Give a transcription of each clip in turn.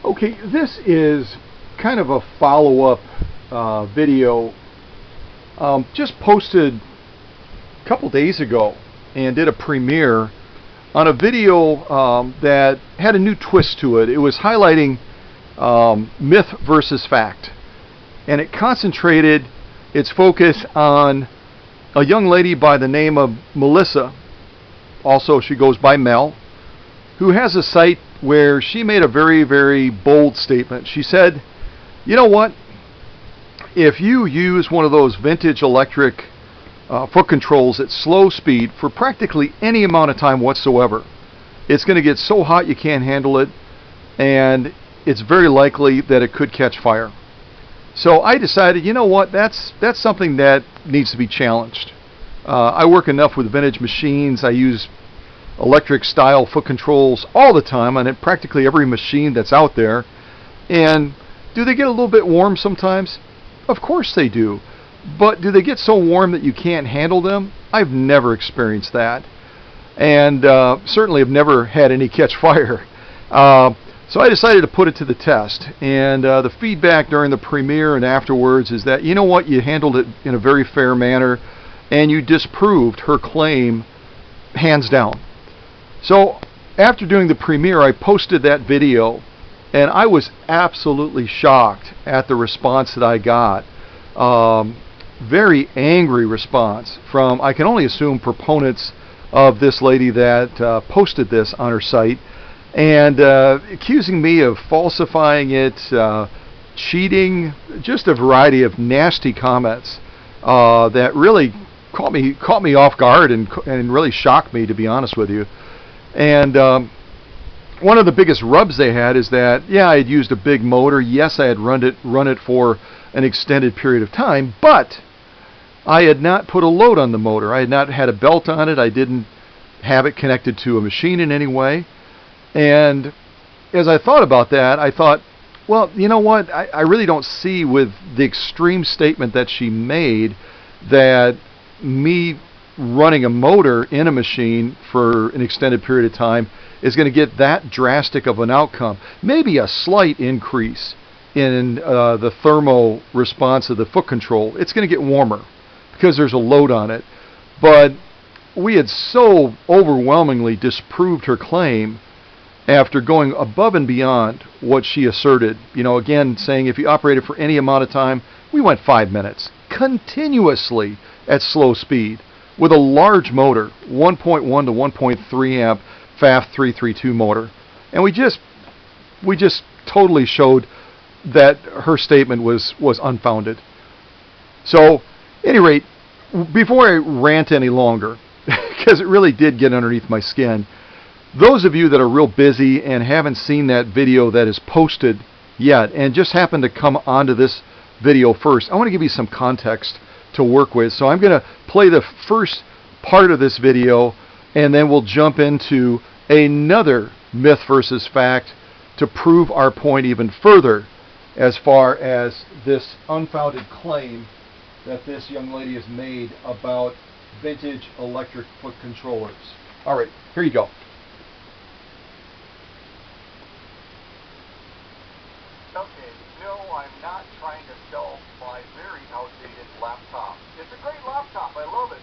Okay, this is kind of a follow-up video just posted a couple days ago, and did a premiere on a video that had a new twist to it. It was highlighting myth versus fact, and it concentrated its focus on a young lady by the name of Melissa, also she goes by Mel, who has a site where she made a very, very bold statement. She said, you know what, if you use one of those vintage electric foot controls at slow speed for practically any amount of time whatsoever, it's going to get so hot you can't handle it, and it's very likely that it could catch fire. So I decided, you know what, that's something that needs to be challenged. I work enough with vintage machines. I use electric style foot controls all the time on practically every machine that's out there. And do they get a little bit warm sometimes? Of course they do. But do they get so warm that you can't handle them? I've never experienced that. And certainly have never had any catch fire. So I decided to put it to the test. And the feedback during the premiere and afterwards is that, you know what, you handled it in a very fair manner, and you disproved her claim hands down. So after doing the premiere, I posted that video, and I was absolutely shocked at the response that I got. Very angry response from, I can only assume, proponents of this lady that posted this on her site, and accusing me of falsifying it, cheating, just a variety of nasty comments that really caught me off guard and really shocked me, to be honest with you. And one of the biggest rubs they had is that, yeah, I had used a big motor. Yes, I had run it for an extended period of time, but I had not put a load on the motor. I had not had a belt on it. I didn't have it connected to a machine in any way. And as I thought about that, I thought, well, you know what? I really don't see, with the extreme statement that she made, that me running a motor in a machine for an extended period of time is going to get that drastic of an outcome. Maybe a slight increase in the thermal response of the foot control. It's going to get warmer because there's a load on it. But we had so overwhelmingly disproved her claim after going above and beyond what she asserted. You know, again, saying if you operate it for any amount of time, we went 5 minutes continuously at slow speed with a large motor, 1.1 to 1.3 amp FAF 332 motor. And we just totally showed that her statement was unfounded. So, at any rate, before I rant any longer, because it really did get underneath my skin, those of you that are real busy and haven't seen that video that is posted yet, and just happen to come onto this video first, I want to give you some context to work with. So I'm going to play the first part of this video, and then we'll jump into another myth versus fact to prove our point even further as far as this unfounded claim that this young lady has made about vintage electric foot controllers. All right, here you go. Okay, no, I'm not trying to sell my very outdated laptop. It's a great laptop, I love it.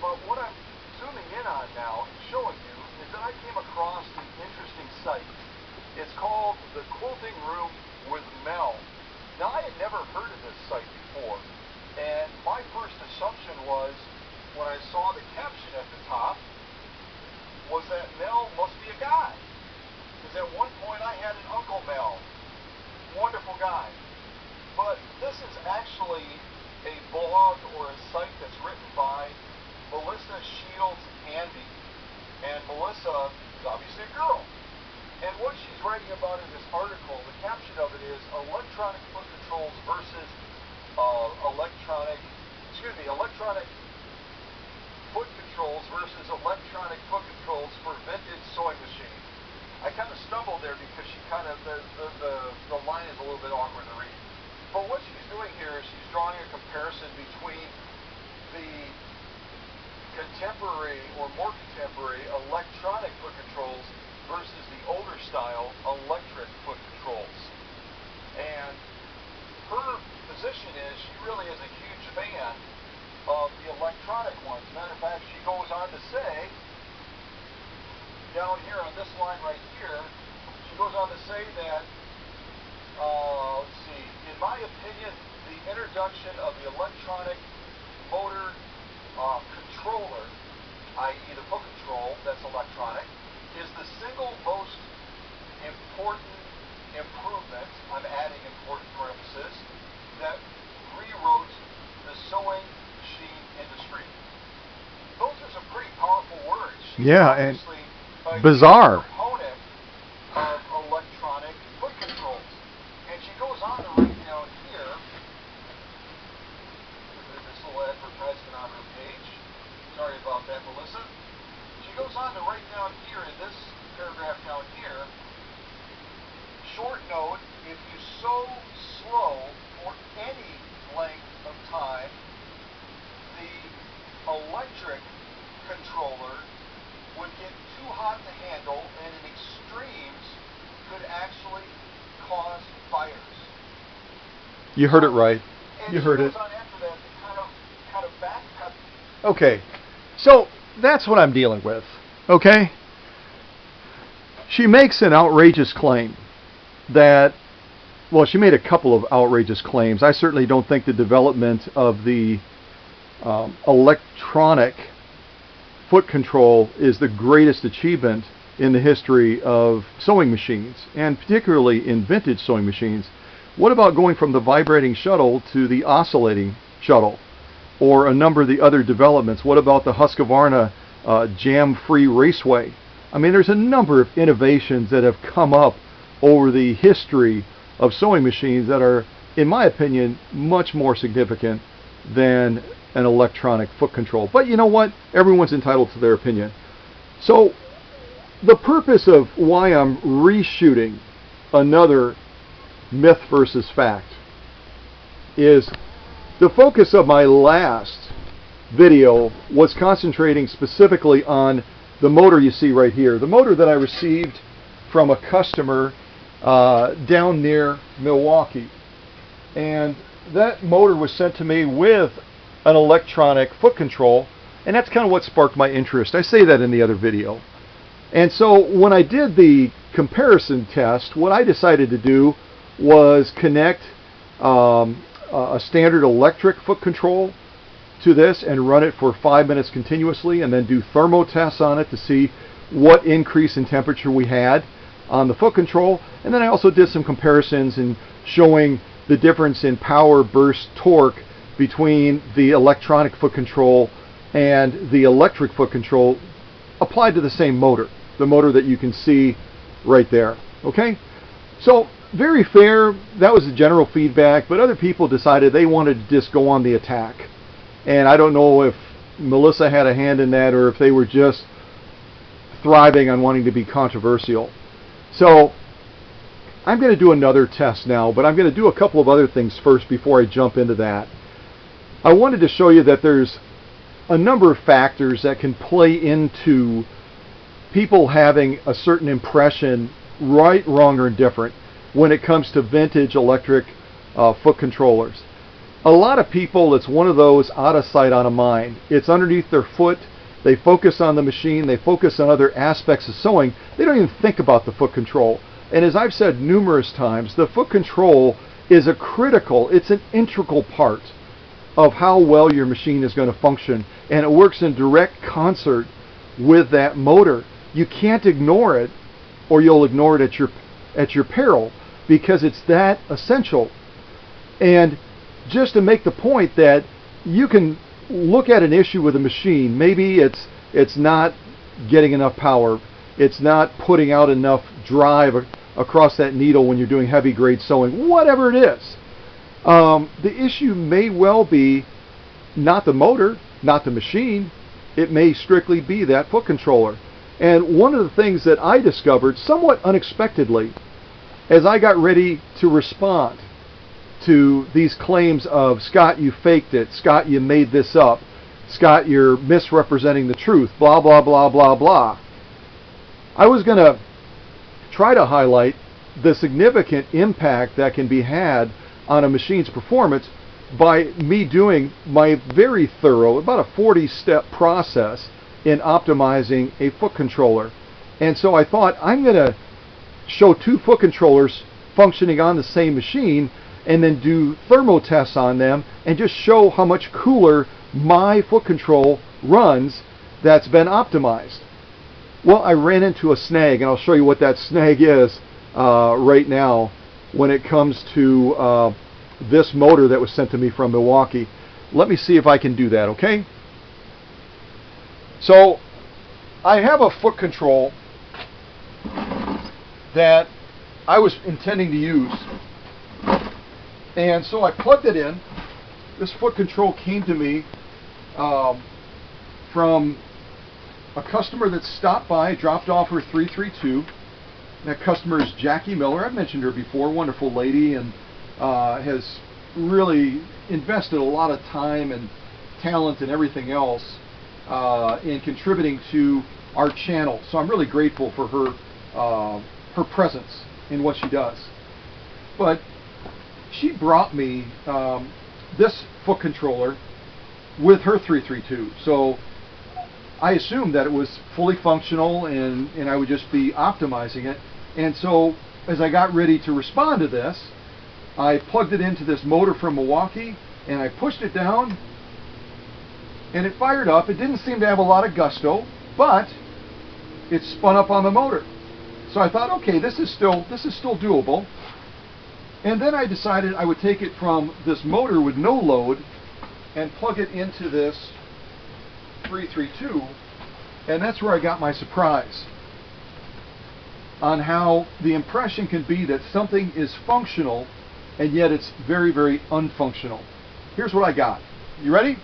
But what I'm zooming in on now, showing you, is that I came across an interesting site. It's called The Quilting Room with Mel. Now, I had never heard of this site before, and my first assumption was, when I saw the caption at the top, was that Mel must be a guy. Because at one point I had an Uncle Mel. Wonderful guy. But this is actually a blog or a site that's written by Melissa Shields Handy. And Melissa is obviously a girl. And what she's writing about in this article, the caption of it is electronic foot controls versus electronic foot controls versus electronic foot controls for vintage sewing machines. I kind of stumbled there because she kind of, the line is a little bit awkward to read. But what she's doing here is she's drawing a comparison between the contemporary or more contemporary electronic foot controls versus the older style electric foot controls. down here on this line right here, she goes on to say that, let's see, in my opinion, the introduction of the electronic motor controller, i.e. the foot control that's electronic, is the single most important improvement, I'm adding important parentheses, that rewrote the sewing machine industry. Those are some pretty powerful words. She's obviously a bizarre proponent of electronic foot controls. And she goes on to write down here, this little advertisement on her page. Sorry about that, Melissa. She goes on to write down here in this paragraph down here, short note, if you sew slow for any length of time, the electric controller would get too hot to handle and in extremes could actually cause fires. You heard it right. And you heard it. Goes on after that to kind of backpedal. Okay, so that's what I'm dealing with. Okay? She makes an outrageous claim that, well, she made a couple of outrageous claims. I certainly don't think the development of the electronic foot control is the greatest achievement in the history of sewing machines, and particularly in vintage sewing machines. What about going from the vibrating shuttle to the oscillating shuttle, or a number of the other developments? What about the Husqvarna jam-free raceway? I mean, there's a number of innovations that have come up over the history of sewing machines that are, in my opinion, much more significant than an electronic foot control. But you know what? Everyone's entitled to their opinion. So the purpose of why I'm reshooting another myth versus fact is the focus of my last video was concentrating specifically on the motor you see right here, the motor that I received from a customer down near Milwaukee. And that motor was sent to me with an electronic foot control, and that's kind of what sparked my interest. I say that in the other video. And so when I did the comparison test, what I decided to do was connect a standard electric foot control to this and run it for 5 minutes continuously, and then do thermo tests on it to see what increase in temperature we had on the foot control. And then I also did some comparisons in showing the difference in power, burst, torque between the electronic foot control and the electric foot control applied to the same motor, the motor that you can see right there. Okay, so very fair. That was the general feedback, but other people decided they wanted to just go on the attack. And I don't know if Melissa had a hand in that or if they were just thriving on wanting to be controversial. So I'm going to do another test now, but I'm going to do a couple of other things first before I jump into that. I wanted to show you that there's a number of factors that can play into people having a certain impression, right, wrong, or indifferent, when it comes to vintage electric foot controllers. A lot of people, it's one of those out of sight, out of mind. It's underneath their foot. They focus on the machine. They focus on other aspects of sewing. They don't even think about the foot control. And as I've said numerous times, the foot control is a critical, it's an integral part of how well your machine is going to function. And it works in direct concert with that motor. You can't ignore it, or you'll ignore it at your peril, because it's that essential. And just to make the point that you can look at an issue with a machine, maybe it's not getting enough power, it's not putting out enough drive across that needle when you're doing heavy grade sewing, whatever it is. The issue may well be not the motor, not the machine. It may strictly be that foot controller. And one of the things that I discovered somewhat unexpectedly as I got ready to respond to these claims of, Scott, you faked it, Scott, you made this up, Scott, you're misrepresenting the truth, blah, blah, blah, blah, blah. I was going to try to highlight the significant impact that can be had on a machine's performance by me doing my very thorough, about a 40-step process in optimizing a foot controller. And so I thought, I'm going to show two foot controllers functioning on the same machine and then do thermo tests on them and just show how much cooler my foot control runs that's been optimized. Well, I ran into a snag, and I'll show you what that snag is right now when it comes to this motor that was sent to me from Milwaukee. Let me see if I can do that, okay? So I have a foot control that I was intending to use, and so I plugged it in. This foot control came to me from a customer that stopped by, dropped off her 332. That customer is Jackie Miller. I've mentioned her before, wonderful lady, and has really invested a lot of time and talent and everything else in contributing to our channel. So I'm really grateful for her presence in what she does. But she brought me this foot controller with her 332. So I assumed that it was fully functional and I would just be optimizing it. And so as I got ready to respond to this, I plugged it into this motor from Milwaukee and I pushed it down and it fired up. It didn't seem to have a lot of gusto, but it spun up on the motor. So I thought, okay, this is still doable. And then I decided I would take it from this motor with no load and plug it into this 332, and that's where I got my surprise on how the impression can be that something is functional and yet it's very, very unfunctional. Here's what I got. You ready?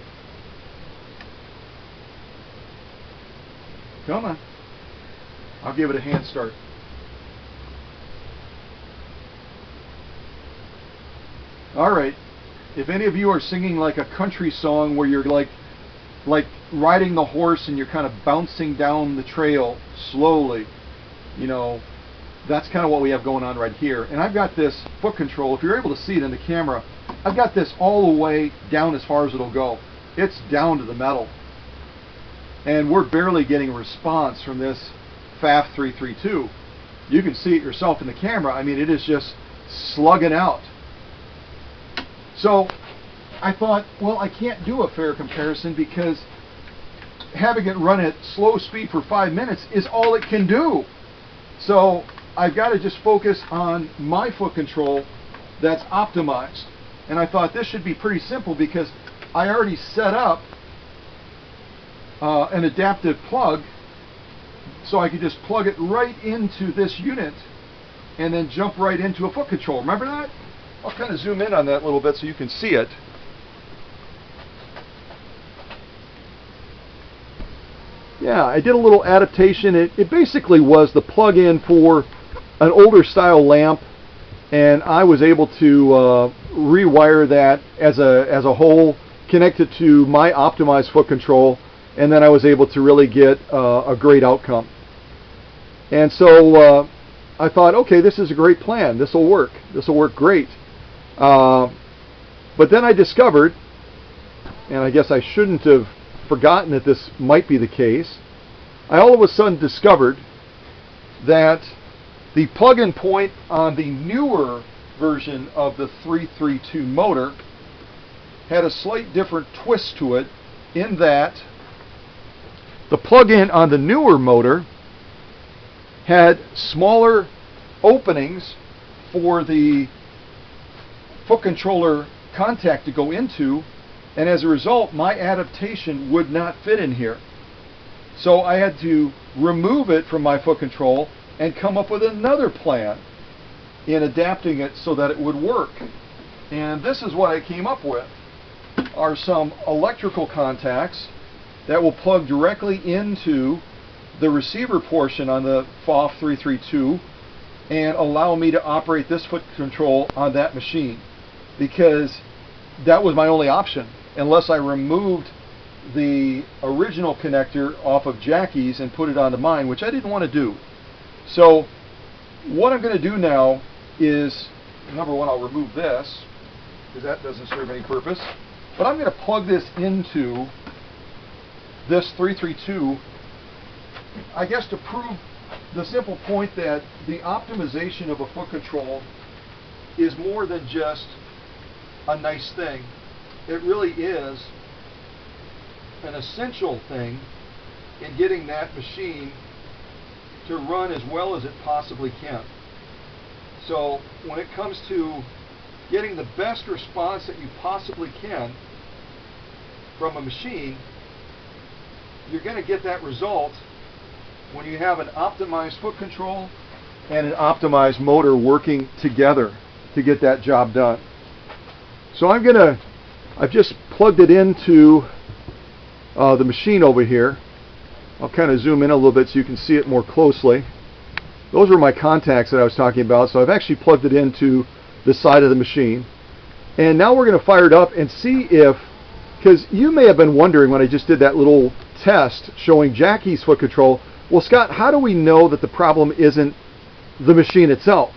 Come on. I'll give it a hand start. All right. If any of you are singing like a country song where you're like riding the horse and you're kind of bouncing down the trail slowly, you know, that's kind of what we have going on right here. And I've got this foot control, if you're able to see it in the camera, I've got this all the way down as far as it'll go. It's down to the metal. And we're barely getting a response from this FAF 332. You can see it yourself in the camera. I mean, it is just slugging out. So I thought, well, I can't do a fair comparison because having it run at slow speed for 5 minutes is all it can do. So I've got to just focus on my foot control that's optimized. And I thought this should be pretty simple because I already set up an adaptive plug, so I could just plug it right into this unit and then jump right into a foot control. Remember that? I'll kind of zoom in on that a little bit so you can see it. Yeah, I did a little adaptation. It basically was the plug-in for an older style lamp, and I was able to rewire that as a whole, connect it to my optimized foot control, and then I was able to really get a great outcome. And so I thought, okay, this is a great plan. This will work. This will work great. But then I discovered, and I guess I shouldn't have forgotten that this might be the case, I all of a sudden discovered that the plug-in point on the newer version of the 332 motor had a slight different twist to it, in that the plug-in on the newer motor had smaller openings for the foot controller contact to go into, and as a result my adaptation would not fit in here. So I had to remove it from my foot control and come up with another plan in adapting it so that it would work. And this is what I came up with, are some electrical contacts that will plug directly into the receiver portion on the FAF 332 and allow me to operate this foot control on that machine, because that was my only option unless I removed the original connector off of Jackie's and put it onto mine, which I didn't want to do. So what I'm going to do now is, number one, I'll remove this because that doesn't serve any purpose, but I'm going to plug this into this 332, I guess, to prove the simple point that the optimization of a foot control is more than just a nice thing. It really is an essential thing in getting that machine to run as well as it possibly can. So when it comes to getting the best response that you possibly can from a machine, you're going to get that result when you have an optimized foot control and an optimized motor working together to get that job done. So I've just plugged it into the machine over here. I'll kind of zoom in a little bit so you can see it more closely. Those were my contacts that I was talking about, so I've actually plugged it into the side of the machine. And now we're going to fire it up and see if, because you may have been wondering when I just did that little test showing Jackie's foot control, well, Scott, how do we know that the problem isn't the machine itself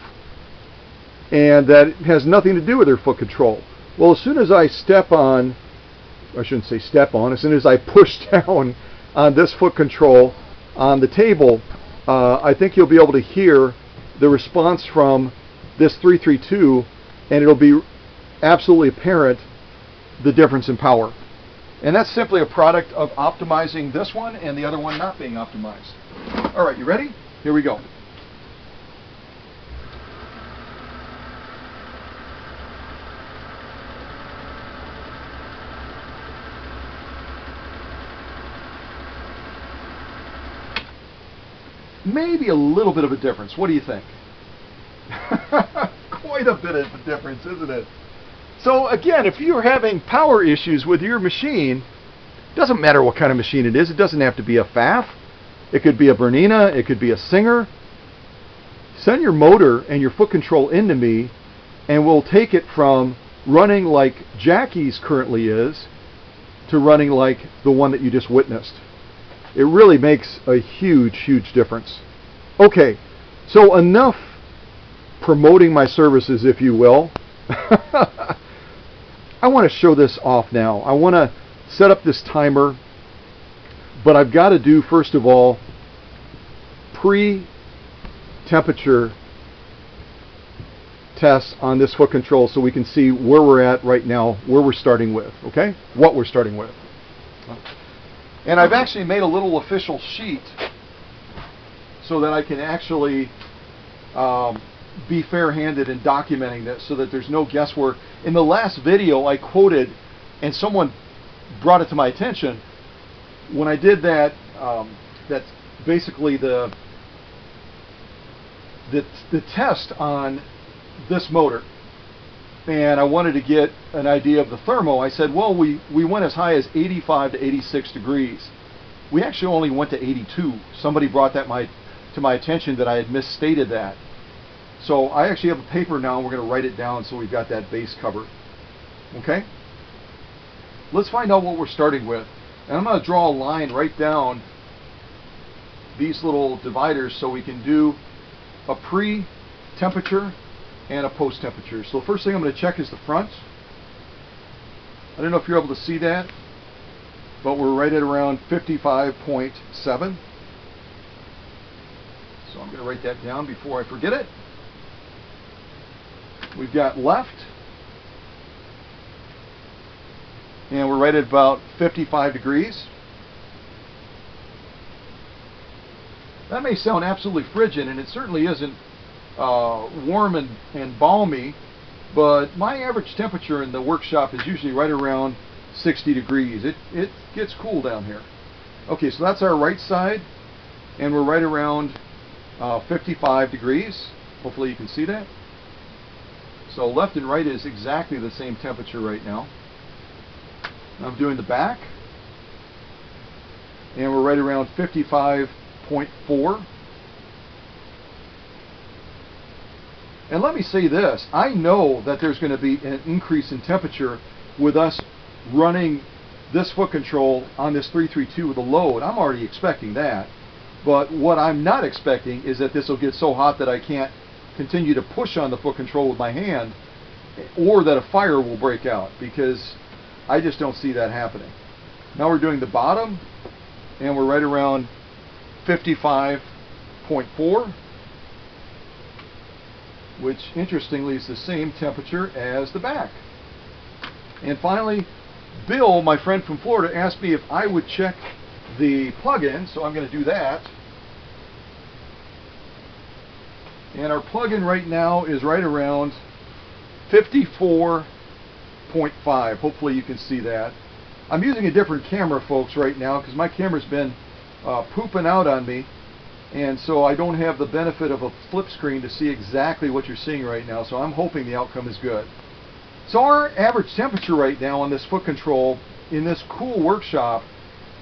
and that it has nothing to do with her foot control? Well, as soon as I step on, I shouldn't say step on, as soon as I push down on this foot control on the table, I think you'll be able to hear the response from this 332, and it'll be absolutely apparent the difference in power. And that's simply a product of optimizing this one and the other one not being optimized. All right, you ready? Here we go. Maybe a little bit of a difference. What do you think? Quite a bit of a difference, isn't it? So again, if you're having power issues with your machine, doesn't matter what kind of machine it is. It doesn't have to be a FAF. It could be a Bernina. It could be a Singer. Send your motor and your foot control into me, and we'll take it from running like Jackie's currently is to running like the one that you just witnessed. It really makes a huge, huge difference. Okay, so enough promoting my services, if you will. I want to show this off now. I want to set up this timer, but I've got to do, first of all, pre-temperature tests on this foot control so we can see where we're at right now, where we're starting with, okay? What we're starting with. And I've actually made a little official sheet so that I can actually be fair-handed in documenting this so that there's no guesswork. In the last video I quoted, and someone brought it to my attention, when I did that, that's basically the test on this motor, and I wanted to get an idea of the thermo. I said, well, we went as high as 85 to 86 degrees. We actually only went to 82. Somebody brought that to my attention that I had misstated that. So I actually have a paper now, and we're going to write it down so we've got that base covered. Okay? Let's find out what we're starting with. And I'm going to draw a line right down these little dividers so we can do a pre-temperature and a post-temperature. So the first thing I'm going to check is the front. I don't know if you're able to see that, but we're right at around 55.7. So I'm going to write that down before I forget it. We've got left, and we're right at about 55 degrees. That may sound absolutely frigid, and it certainly isn't warm and balmy, but my average temperature in the workshop is usually right around 60 degrees. It gets cool down here. Okay, so that's our right side, and we're right around 55 degrees. Hopefully you can see that. So left and right is exactly the same temperature right now. I'm doing the back, and we're right around 55.4. And let me say this, I know that there's going to be an increase in temperature with us running this foot control on this 332 with a load. I'm already expecting that. But what I'm not expecting is that this will get so hot that I can't continue to push on the foot control with my hand, or that a fire will break out, because I just don't see that happening. Now we're doing the bottom, and we're right around 55.4. 54.4, which interestingly is the same temperature as the back. And finally, Bill, my friend from Florida, asked me if I would check the plug-in, so I'm going to do that. And our plug-in right now is right around 54.5. Hopefully you can see that. I'm using a different camera, folks, right now because my camera's been pooping out on me, and so I don't have the benefit of a flip screen to see exactly what you're seeing right now, so I'm hoping the outcome is good. So our average temperature right now on this foot control in this cool workshop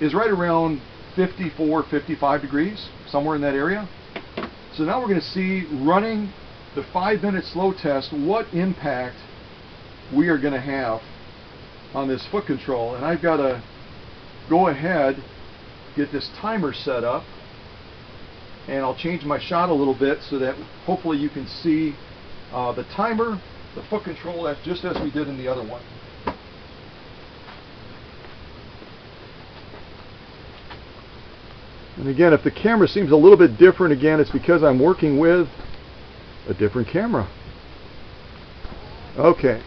is right around 54, 55 degrees, somewhere in that area. So now we're going to see, running the 5-minute slow test, what impact we are going to have on this foot control. And I've got to go ahead, get this timer set up, and I'll change my shot a little bit so that hopefully you can see the timer, the foot control, that's just as we did in the other one. And again, if the camera seems a little bit different, again, it's because I'm working with a different camera. Okay.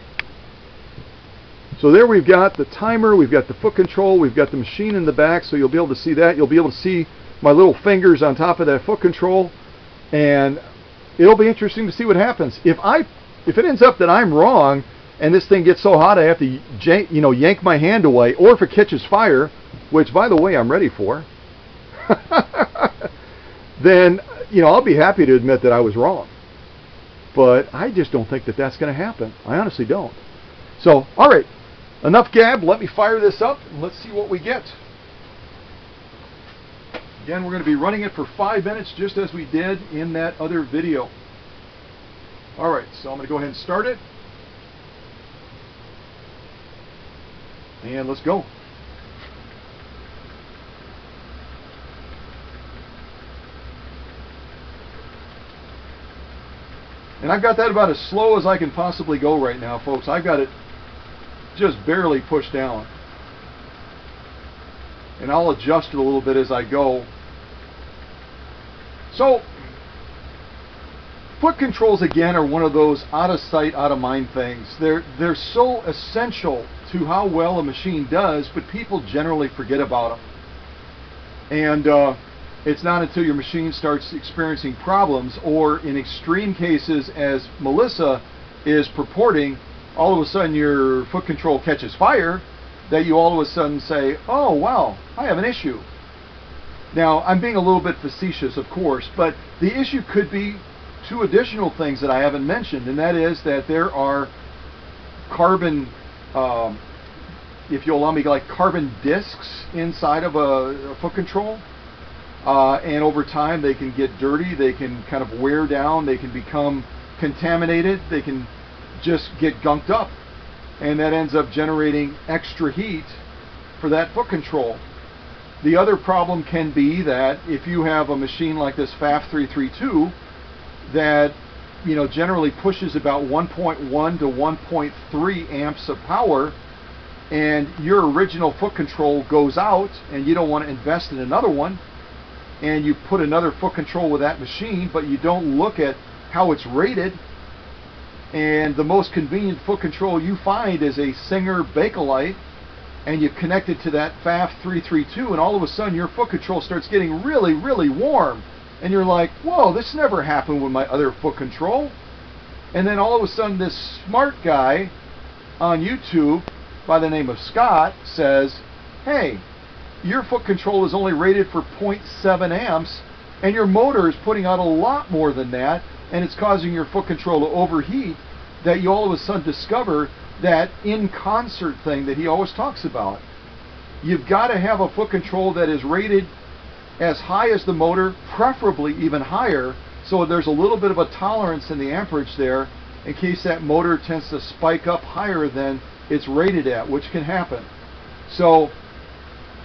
So there we've got the timer, we've got the foot control, we've got the machine in the back, so you'll be able to see that. You'll be able to see my little fingers on top of that foot control, and it'll be interesting to see what happens. If it ends up that I'm wrong and this thing gets so hot I have to yank my hand away, or if it catches fire, which by the way I'm ready for, then I'll be happy to admit that I was wrong. But I just don't think that that's going to happen. I honestly don't. So, all right, enough gab. Let me fire this up and let's see what we get. Again, we're going to be running it for 5 minutes, just as we did in that other video. All right, so I'm going to go ahead and start it. And let's go. And I've got that about as slow as I can possibly go right now, folks. I've got it just barely pushed down. And I'll adjust it a little bit as I go. So, foot controls, again, are one of those out of sight, out of mind things. They're so essential to how well a machine does, but people generally forget about them. And it's not until your machine starts experiencing problems, or in extreme cases, as Melissa is purporting, all of a sudden your foot control catches fire, that you all of a sudden say, oh wow, I have an issue. Now, I'm being a little bit facetious, of course, but the issue could be two additional things that I haven't mentioned, and that is that there are carbon, if you'll allow me, like carbon discs inside of a foot control. And over time they can get dirty, they can kind of wear down, they can become contaminated, they can just get gunked up, and that ends up generating extra heat for that foot control. The other problem can be that if you have a machine like this FAF 332 that generally pushes about 1.1 to 1.3 amps of power, and your original foot control goes out and you don't want to invest in another one, and you put another foot control with that machine, but you don't look at how it's rated, and the most convenient foot control you find is a Singer Bakelite, and you connect it to that FAF 332, and all of a sudden your foot control starts getting really, really warm, and you're like, whoa, this never happened with my other foot control. And then all of a sudden this smart guy on YouTube by the name of Scott says, hey, your foot control is only rated for 0.7 amps, and your motor is putting out a lot more than that, and it's causing your foot control to overheat, that you all of a sudden discover that in concert thing that he always talks about. You've got to have a foot control that is rated as high as the motor, preferably even higher, so there's a little bit of a tolerance in the amperage there in case that motor tends to spike up higher than it's rated at, which can happen. So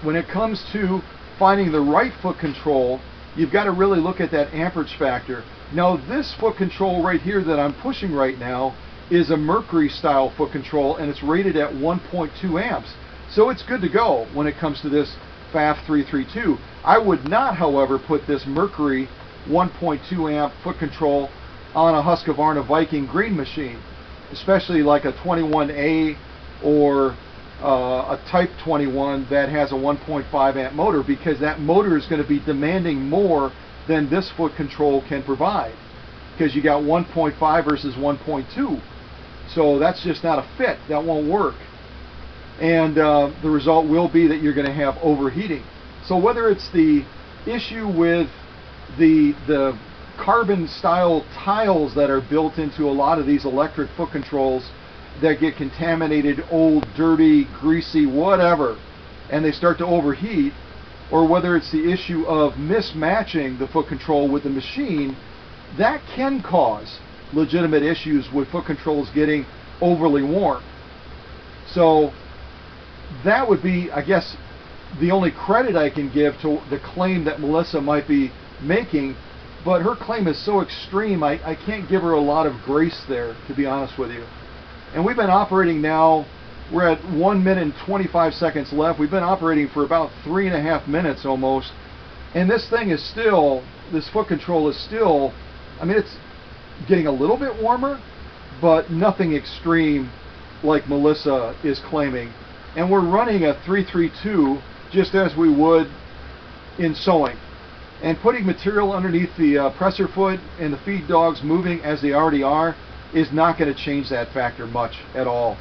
when it comes to finding the right foot control, you've got to really look at that amperage factor. Now this foot control right here that I'm pushing right now is a Mercury style foot control, and it's rated at 1.2 amps. So it's good to go when it comes to this FAF 332. I would not, however, put this Mercury 1.2 amp foot control on a Husqvarna Viking green machine, especially like a 21A or a Type 21 that has a 1.5 amp motor, because that motor is going to be demanding more than this foot control can provide, because you got 1.5 versus 1.2. So that's just not a fit. That won't work. And the result will be that you're going to have overheating. So whether it's the issue with the carbon style tiles that are built into a lot of these electric foot controls that get contaminated, old, dirty, greasy, whatever, and they start to overheat, or whether it's the issue of mismatching the foot control with the machine, that can cause legitimate issues with foot controls getting overly warm. So that would be, I guess, the only credit I can give to the claim that Melissa might be making, but her claim is so extreme, I can't give her a lot of grace there, to be honest with you. And we've been operating now, we're at 1 minute and 25 seconds left. We've been operating for about 3.5 minutes almost, and this thing is still, this foot control is still, I mean, it's getting a little bit warmer, but nothing extreme like Melissa is claiming. And we're running a 332 just as we would in sewing. And putting material underneath the presser foot and the feed dogs moving as they already are is not going to change that factor much at all.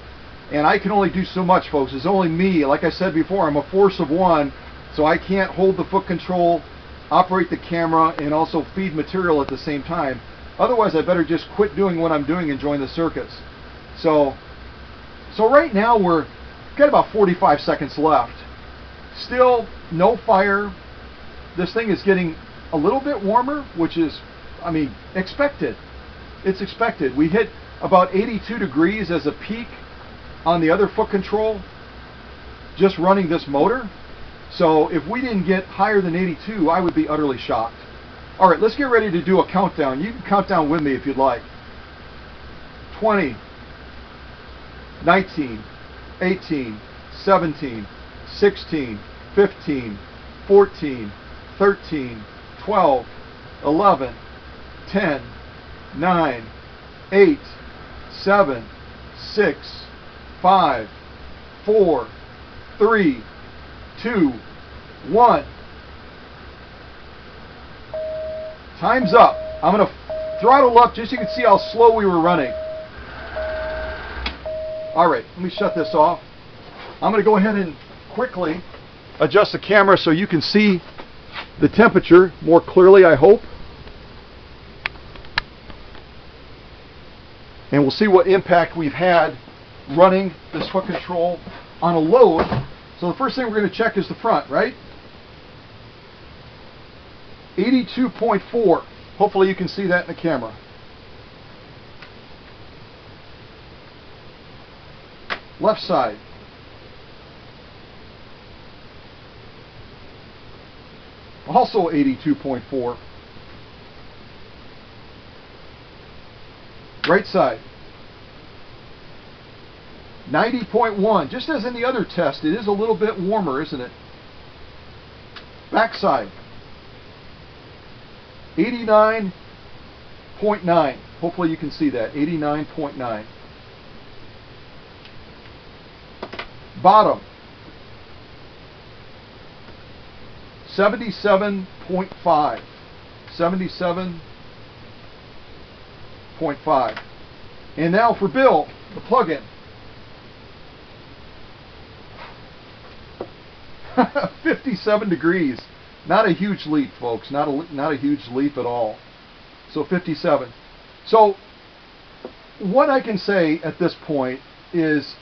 And I can only do so much, folks. It's only me. Like I said before, I'm a force of one, so I can't hold the foot control, operate the camera, and also feed material at the same time. Otherwise, I better just quit doing what I'm doing and join the circus. So right now we're got about 45 seconds left. Still no fire. This thing is getting a little bit warmer, which is, I mean, expected. It's expected. We hit about 82 degrees as a peak on the other foot control just running this motor. So if we didn't get higher than 82, I would be utterly shocked. All right, let's get ready to do a countdown. You can count down with me if you'd like. 20, 19, 18, 17, 16, 15, 14, 13, 12, 11, 10, 9, 8, 7, 6, 5, 4, 3, 2, 1. Time's up. I'm going to throttle up just so you can see how slow we were running. Alright, let me shut this off. I'm going to go ahead and quickly adjust the camera so you can see the temperature more clearly, I hope. And we'll see what impact we've had running this foot control on a load. So the first thing we're going to check is the front, right? 82.4. Hopefully you can see that in the camera. Left side. Also 82.4. Right side. 90.1. Just as in the other test, it is a little bit warmer, isn't it? Back side. 89.9. Hopefully you can see that. 89.9. Bottom. 77.5. 77.5. And now for Bill, the plug-in. 57 degrees. Not a huge leap, folks. Not a huge leap at all. So 57. So what I can say at this point is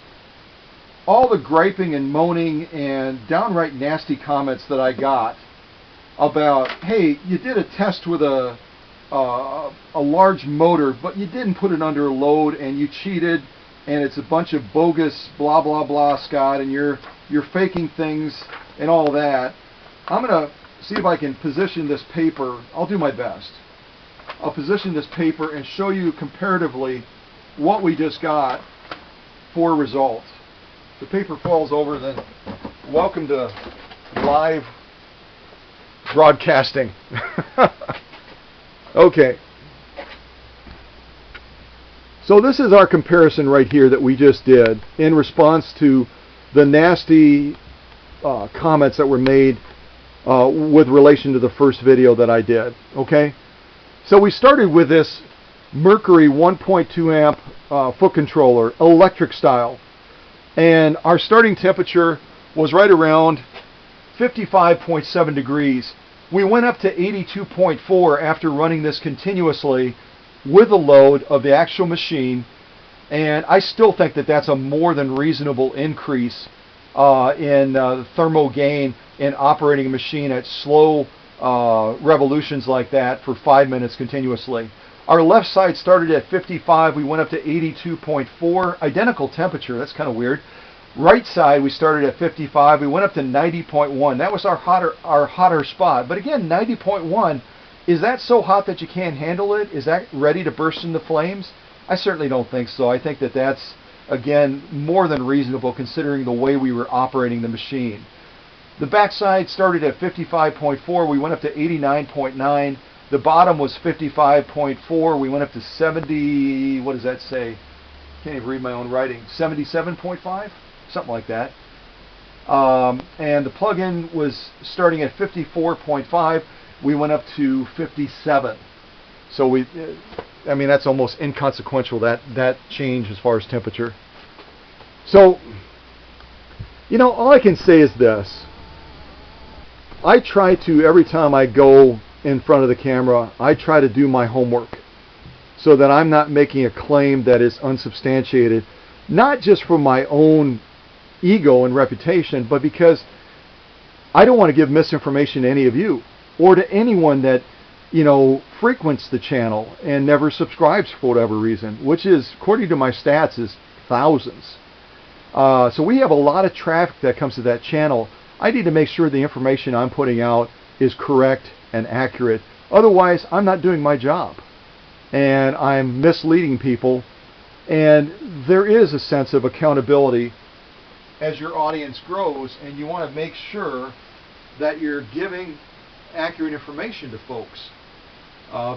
all the griping and moaning and downright nasty comments that I got about, hey, you did a test with a large motor, but you didn't put it under a load and you cheated and it's a bunch of bogus blah blah blah, Scott, and you're faking things and all that. I'm gonna see if I can position this paper. I'll do my best. I'll position this paper and show you comparatively what we just got for results. If the paper falls over, then welcome to live broadcasting. Okay. So this is our comparison right here that we just did in response to the nasty comments that were made with relation to the first video that I did. Okay. So we started with this Mercury 1.2 amp foot controller, electric style. And our starting temperature was right around 55.7 degrees. We went up to 82.4 after running this continuously with the load of the actual machine, and I still think that that's a more than reasonable increase in thermal gain in operating a machine at slow revolutions like that for 5 minutes continuously. Our left side started at 55, we went up to 82.4, identical temperature, that's kind of weird. Right side we started at 55, we went up to 90.1. That was our hotter spot. But again, 90.1, is that so hot that you can't handle it? Is that ready to burst into flames? I certainly don't think so. I think that that's, again, more than reasonable considering the way we were operating the machine. The backside started at 55.4, we went up to 89.9. The bottom was 55.4, we went up to 70, what does that say? Can't even read my own writing. 77.5? Something like that. And the plug-in was starting at 54.5. We went up to 57. So I mean, that's almost inconsequential, that change as far as temperature. So, you know, all I can say is this. I try to, every time I go in front of the camera, I try to do my homework so that I'm not making a claim that is unsubstantiated, not just for my own ego and reputation, but because I don't want to give misinformation to any of you or to anyone that, you know, frequents the channel and never subscribes for whatever reason, which is, according to my stats, is thousands. So we have a lot of traffic that comes to that channel. I need to make sure the information I'm putting out is correct and accurate. Otherwise, I'm not doing my job and I'm misleading people. And there is a sense of accountability as your audience grows, and you want to make sure that you're giving accurate information to folks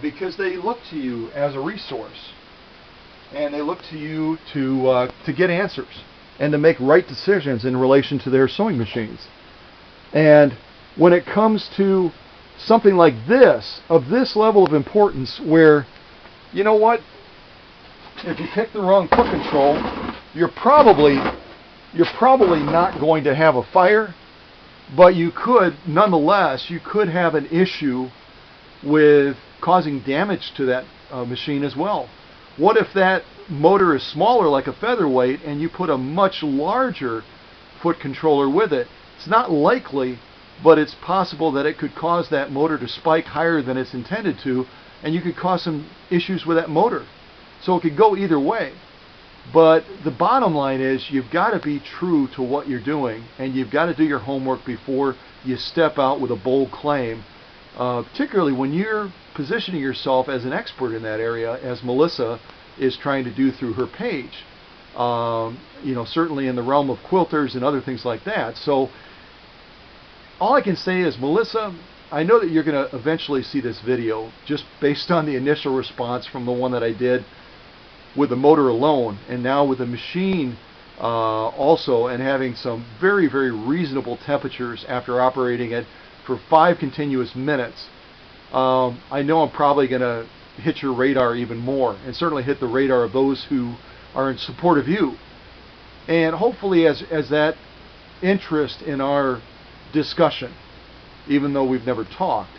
because they look to you as a resource, and they look to you to get answers and to make right decisions in relation to their sewing machines. And when it comes to something like this, of this level of importance, where, you know what, if you pick the wrong foot control, you're probably not going to have a fire, but you could, nonetheless, you could have an issue with causing damage to that machine as well. What if that motor is smaller, like a featherweight, and you put a much larger foot controller with it? It's not likely, but it's possible that it could cause that motor to spike higher than it's intended to, and you could cause some issues with that motor. So it could go either way. But the bottom line is you've got to be true to what you're doing, and you've got to do your homework before you step out with a bold claim, particularly when you're positioning yourself as an expert in that area, as Melissa is trying to do through her page. You know, certainly in the realm of quilters and other things like that. So all I can say is, Melissa, I know that you're going to eventually see this video just based on the initial response from the one that I did with the motor alone, and now with the machine also, and having some very, very reasonable temperatures after operating it for 5 continuous minutes. I know I'm probably going to hit your radar even more, and certainly hit the radar of those who are in support of you. And hopefully as that interest in our discussion, even though we've never talked,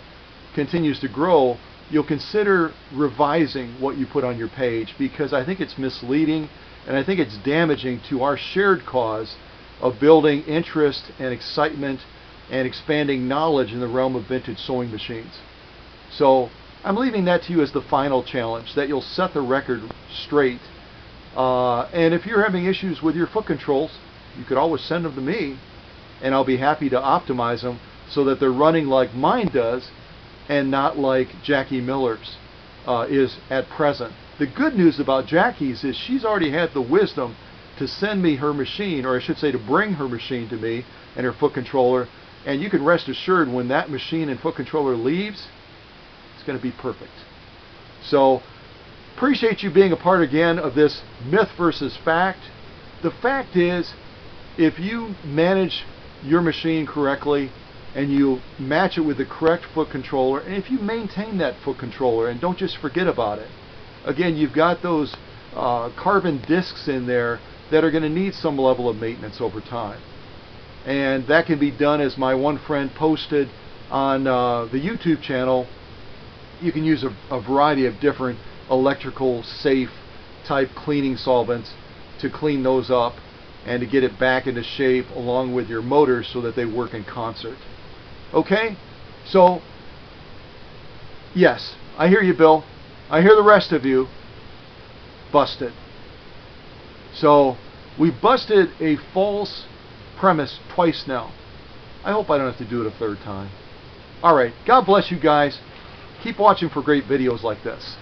continues to grow, you'll consider revising what you put on your page, because I think it's misleading and I think it's damaging to our shared cause of building interest and excitement and expanding knowledge in the realm of vintage sewing machines. So I'm leaving that to you as the final challenge, that you'll set the record straight. And if you're having issues with your foot controls, you could always send them to me, and I'll be happy to optimize them so that they're running like mine does and not like Jackie Miller's is at present. The good news about Jackie's is she's already had the wisdom to send me her machine, or I should say to bring her machine to me and her foot controller, and you can rest assured when that machine and foot controller leaves, it's going to be perfect. So appreciate you being a part again of this myth versus fact. The fact is, if you manage your machine correctly and you match it with the correct foot controller, and if you maintain that foot controller and don't just forget about it, again, you've got those carbon discs in there that are going to need some level of maintenance over time. And that can be done, as my one friend posted on the YouTube channel. You can use a variety of different electrical safe type cleaning solvents to clean those up and to get it back into shape along with your motors so that they work in concert. Okay? So, yes, I hear you, Bill. I hear the rest of you. Busted. So, we busted a false premise twice now. I hope I don't have to do it a third time. Alright, God bless you guys. Keep watching for great videos like this.